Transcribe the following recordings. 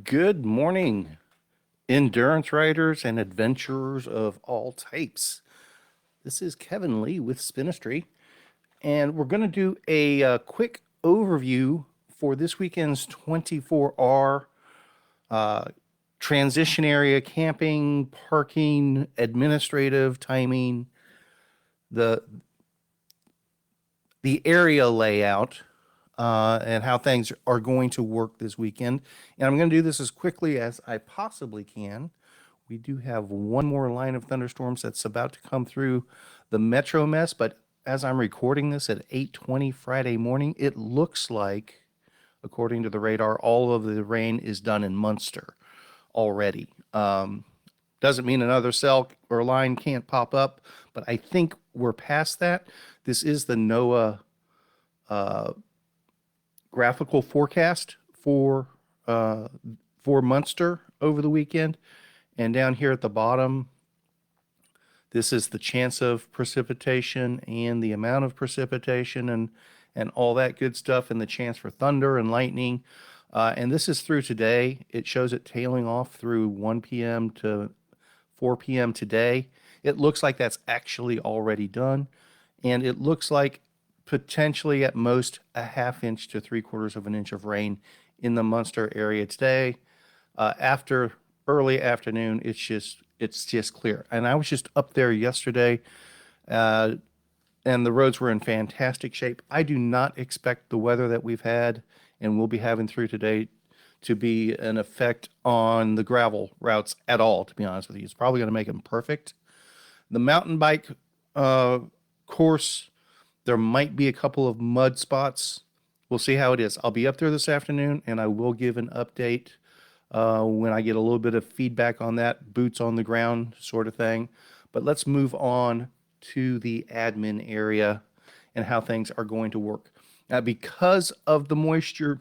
Good morning, endurance riders and adventurers of all types. This is Kevin Lee with Spinistry, and we're going to do a quick overview for this weekend's 24R transition area camping, parking, administrative timing, the the area layout, and how things are going to work this weekend. And I'm going to do this as quickly as I possibly can. We do have one more line of thunderstorms that's about to come through the metro mess, but as I'm recording this at 8:20 Friday morning, it looks like, according to the radar, all of the rain is done in Munster already. Doesn't mean another cell or line can't pop up, but I think we're past that. This is the NOAA graphical forecast uh, for Munster over the weekend. And down here at the bottom, this is the chance of precipitation and the amount of precipitation and all that good stuff, and the chance for thunder and lightning. And this is through today. It shows it tailing off through 1 p.m. to 4 p.m. today. It looks like that's actually already done. And it looks like potentially at most a half inch to 3/4 of an inch of rain in the Munster area today. After early afternoon, it's just clear. And I was just up there yesterday, uh, and the roads were in fantastic shape. I do not expect the weather that we've had and we'll be having through today to be an effect on the gravel routes at all, to be honest with you. It's probably going to make them perfect. The mountain bike uh, course, there might be a couple of mud spots. We'll see how it is. I'll be up there this afternoon and I will give an update when I get a little bit of feedback on that, boots on the ground sort of thing. But let's move on to the admin area and how things are going to work. Now, because of the moisture,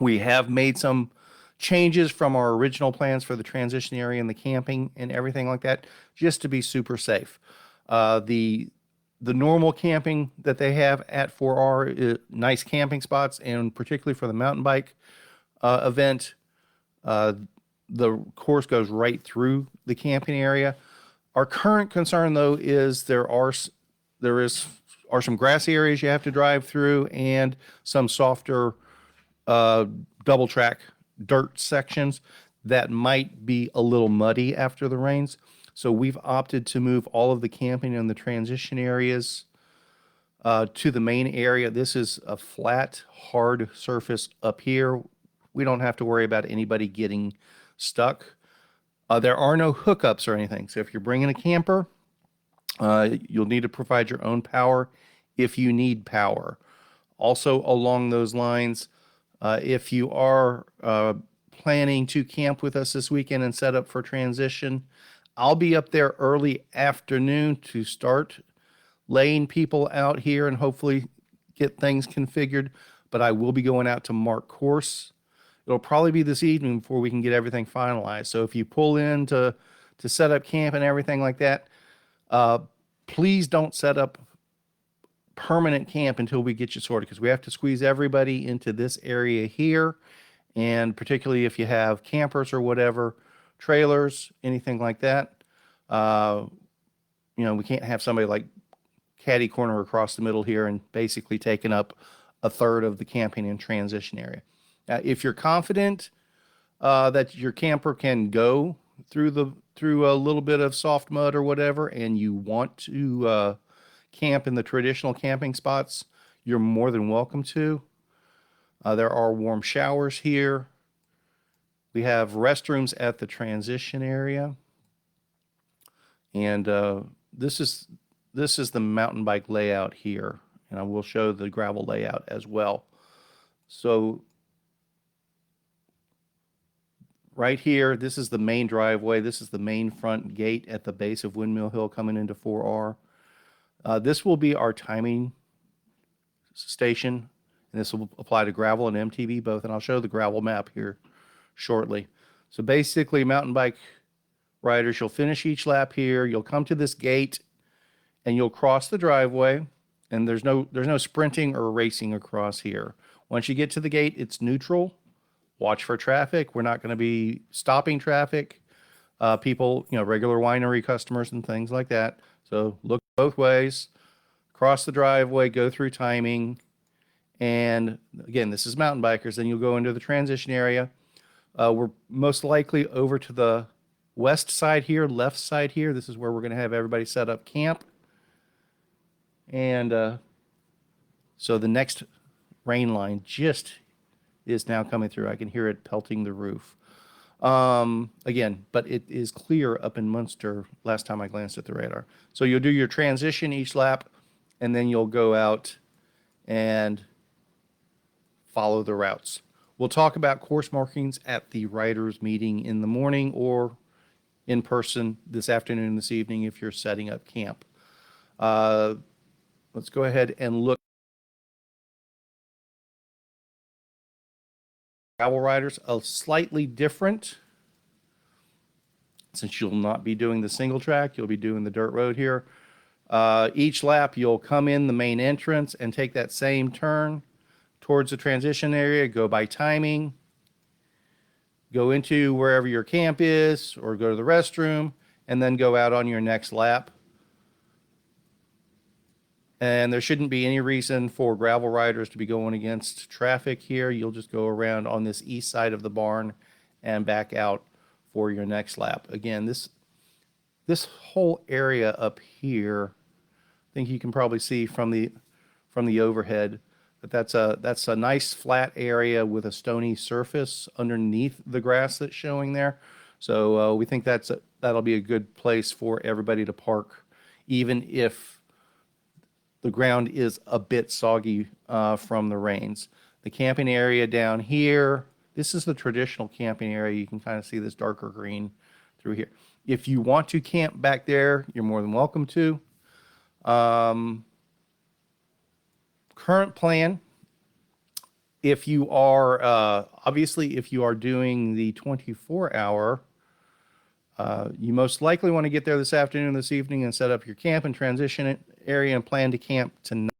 we have made some changes from our original plans for the transition area and the camping and everything like that, just to be super safe. The normal camping that they have at 4R is nice camping spots, and particularly for the mountain bike event, uh, the course goes right through the camping area. Our current concern, though, is there is are some grassy areas you have to drive through and some softer uh, double track dirt sections that might be a little muddy after the rains. So we've opted to move all of the camping and the transition areas to the main area. This is a flat, hard surface up here. We don't have to worry about anybody getting stuck. There are no hookups or anything. So if you're bringing a camper, you'll need to provide your own power if you need power. Also, along those lines, if you are planning to camp with us this weekend and set up for transition, I'll be up there early afternoon to start laying people out here and hopefully get things configured. But I will be going out to mark course. It'll probably be this evening before we can get everything finalized. So if you pull in to set up camp and everything like that, uh, please don't set up permanent camp until we get you sorted, because we have to squeeze everybody into this area here. And particularly if you have campers or whatever, trailers, anything like that, uh, we can't have somebody like caddy corner across the middle here and basically taking up a third of the camping and transition area. If you're confident that your camper can go through a little bit of soft mud or whatever, and you want to camp in the traditional camping spots, you're more than welcome to. There are warm showers here. We have restrooms at the transition area, and this is this is the mountain bike layout here, and I will show the gravel layout as well. So right here, this is the main driveway. This is the main front gate at the base of Windmill Hill coming into 4R. This will be our timing station, and this will apply to gravel and MTB both, and I'll show the gravel map here shortly. So basically, mountain bike riders, you'll finish each lap here, you'll come to this gate, and you'll cross the driveway, and there's no sprinting or racing across here. Once you get to the gate, it's neutral. watch for traffic. We're not going to be stopping traffic. People, regular winery customers and things like that. So look both ways, cross the driveway, go through timing. And again, this is mountain bikers. Then you'll go into the transition area. We're most likely over to the west side here, left side here. This is where we're going to have everybody set up camp. And so the next rain line just is now coming through. I can hear it pelting the roof. Again, but it is clear up in Munster last time I glanced at the radar. So you'll do your transition each lap, and then you'll go out and follow the routes. We'll talk about course markings at the riders meeting in the morning or in person this afternoon, this evening if you're setting up camp. Let's go ahead and look. Gravel riders are slightly different. Since you'll not be doing the single track, you'll be doing the dirt road here. Each lap, you'll come in the main entrance and take that same turn towards the transition area, go by timing, go into wherever your camp is, or go to the restroom, and then go out on your next lap. And there shouldn't be any reason for gravel riders to be going against traffic here. You'll just go around on this east side of the barn and back out for your next lap. Again, this whole area up here, I think you can probably see from the overhead, but that's a nice flat area with a stony surface underneath the grass that's showing there. So we think that'll be a good place for everybody to park, even if the ground is a bit soggy from the rains. The camping area down here, this is the traditional camping area. You can kind of see this darker green through here. If you want to camp back there, you're more than welcome to. Current plan, if you are, obviously, if you are doing the 24-hour, you most likely want to get there this afternoon, this evening, and set up your camp and transition area and plan to camp tonight.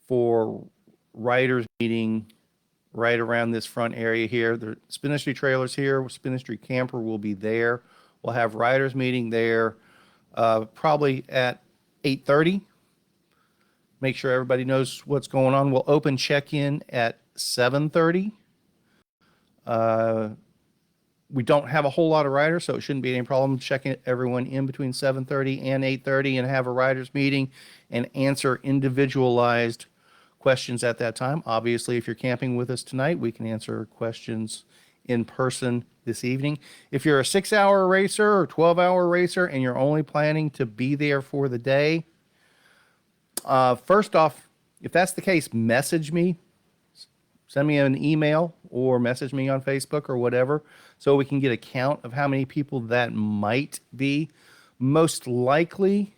For riders meeting right around this front area here. The Spinistry trailers here, Spinistry camper will be there. We'll have riders meeting there probably at 8:30. Make sure everybody knows what's going on. We'll open check-in at 7:30. We don't have a whole lot of riders, so it shouldn't be any problem checking everyone in between 7:30 and 8:30 and have a riders meeting and answer individualized questions at that time. Obviously, if you're camping with us tonight, we can answer questions in person this evening. If you're a 6-hour racer or 12-hour racer and you're only planning to be there for the day, first off, if that's the case, message me. Send me an email or message me on Facebook or whatever so we can get a count of how many people that might be. Most likely,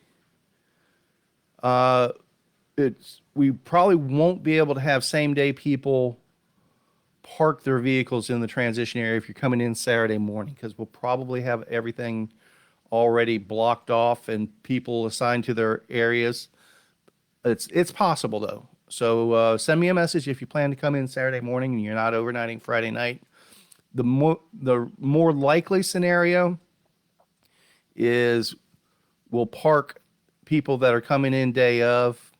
we probably won't be able to have same-day people park their vehicles in the transition area if you're coming in Saturday morning, because we'll probably have everything already blocked off and people assigned to their areas. It's possible, though. So send me a message if you plan to come in Saturday morning and you're not overnighting Friday night. The more likely scenario is we'll park people that are coming in day of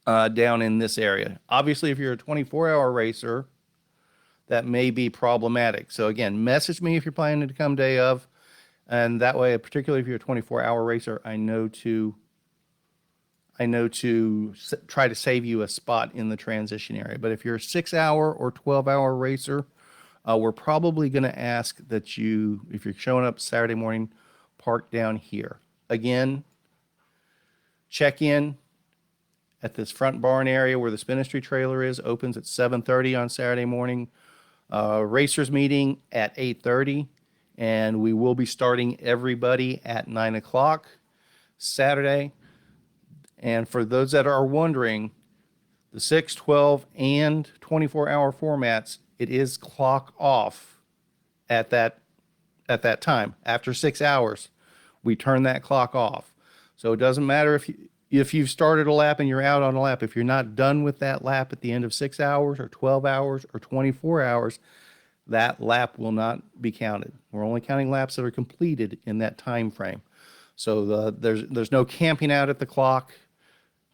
down in this area. Obviously, if you're a 24-hour racer, that may be problematic. So again, message me if you're planning to come day of, and that way, particularly if you're a 24-hour racer, I know to try to save you a spot in the transition area. But if you're a 6-hour or 12-hour racer, we're probably going to ask that you, if you're showing up Saturday morning, park down here. Again, check in at this front barn area where the Spinistry trailer is. Opens at 7:30 on Saturday morning. Racers meeting at 8:30, and we will be starting everybody at 9 o'clock Saturday. And for those that are wondering, the 6, 12, and 24-hour formats, it is clock off at that time. After 6 hours, we turn that clock off. So it doesn't matter if you've started a lap and you're out on a lap, if you're not done with that lap at the end of 6 hours or 12 hours or 24 hours, that lap will not be counted. We're only counting laps that are completed in that time frame. So there's no camping out at the clock,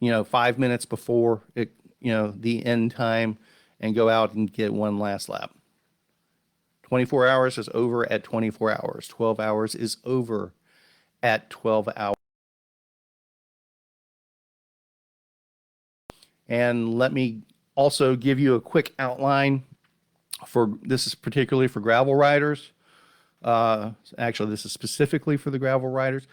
5 minutes before it, the end time, and go out and get one last lap. 24 hours is over at 24 hours. 12 hours is over at 12 hours. And let me also give you a quick outline this is particularly for gravel riders. Actually, this is specifically for the gravel riders.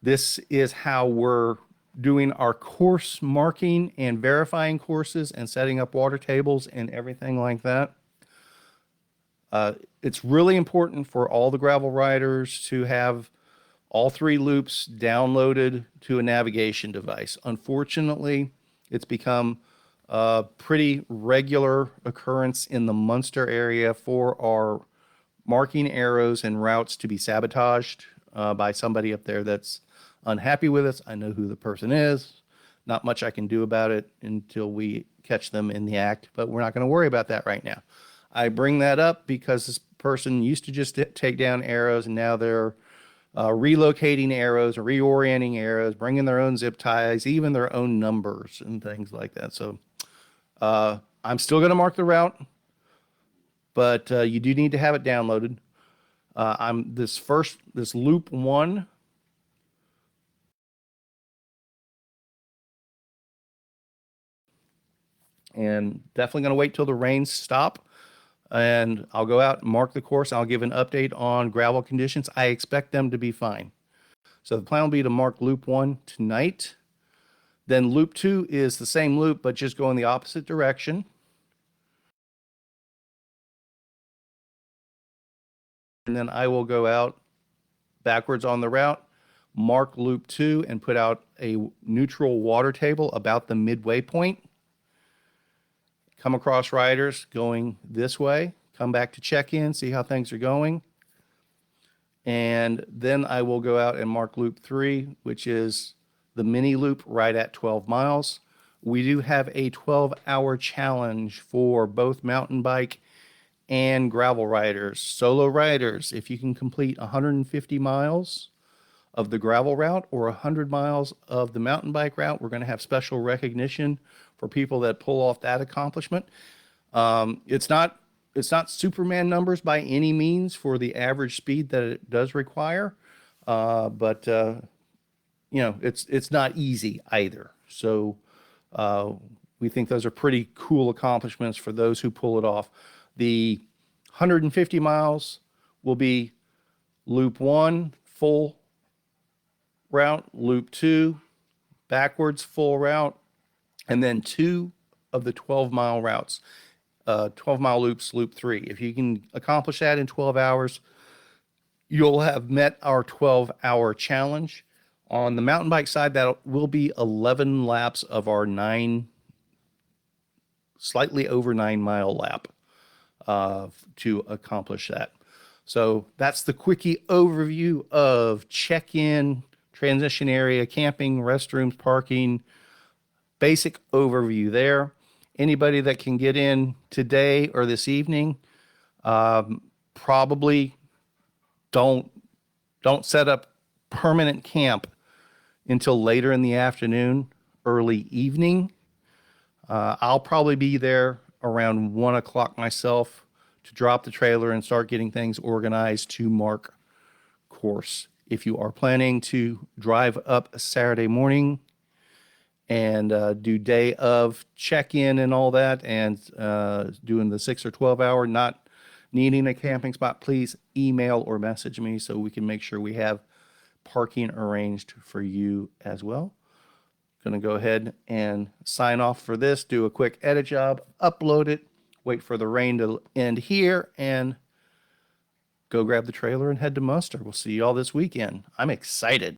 This is how we're doing our course marking and verifying courses and setting up water tables and everything like that. It's really important for all the gravel riders to have all 3 loops downloaded to a navigation device. Unfortunately, it's become a pretty regular occurrence in the Munster area for our marking arrows and routes to be sabotaged by somebody up there that's unhappy with us. I know who the person is. Not much I can do about it until we catch them in the act, but we're not going to worry about that right now. I bring that up because this person used to just take down arrows, and now they're relocating arrows, reorienting arrows, bringing their own zip ties, even their own numbers and things like that. So I'm still going to mark the route, but you do need to have it downloaded. This loop 1. And definitely going to wait till the rains stop. And I'll go out and mark the course. I'll give an update on gravel conditions. I expect them to be fine. So the plan will be to mark loop 1 tonight. Then loop 2 is the same loop, but just going the opposite direction. And then I will go out backwards on the route, mark loop 2, and put out a neutral water table about the midway point. Come across riders going this way, come back to check in, see how things are going. And then I will go out and mark loop 3, which is the mini loop right at 12 miles. We do have a 12-hour challenge for both mountain bike and gravel riders. Solo riders, if you can complete 150 miles of the gravel route or 100 miles of the mountain bike route, we're going to have special recognition for people that pull off that accomplishment. It's not Superman numbers by any means for the average speed that it does require, but it's not easy either. So we think those are pretty cool accomplishments for those who pull it off. The 150 miles will be loop 1 full route, loop 2 backwards full route, and then 2 of the 12-mile routes, 12-mile loops, loop 3. If you can accomplish that in 12 hours, you'll have met our 12-hour challenge. On the mountain bike side, that will be 11 laps of our slightly over 9-mile lap to accomplish that. So that's the quickie overview of check-in, transition area, camping, restrooms, parking, basic overview there. Anybody that can get in today or this evening, probably don't set up permanent camp until later in the afternoon, early evening. I'll probably be there around 1 o'clock myself to drop the trailer and start getting things organized to mark course. If you are planning to drive up Saturday morning and do day of check-in and all that, and doing the 6 or 12 hour, not needing a camping spot, please email or message me so we can make sure we have parking arranged for you as well. Going to go ahead and sign off for this, do a quick edit job, upload it, wait for the rain to end here, and go grab the trailer and head to Munster. We'll see you all this weekend. I'm excited.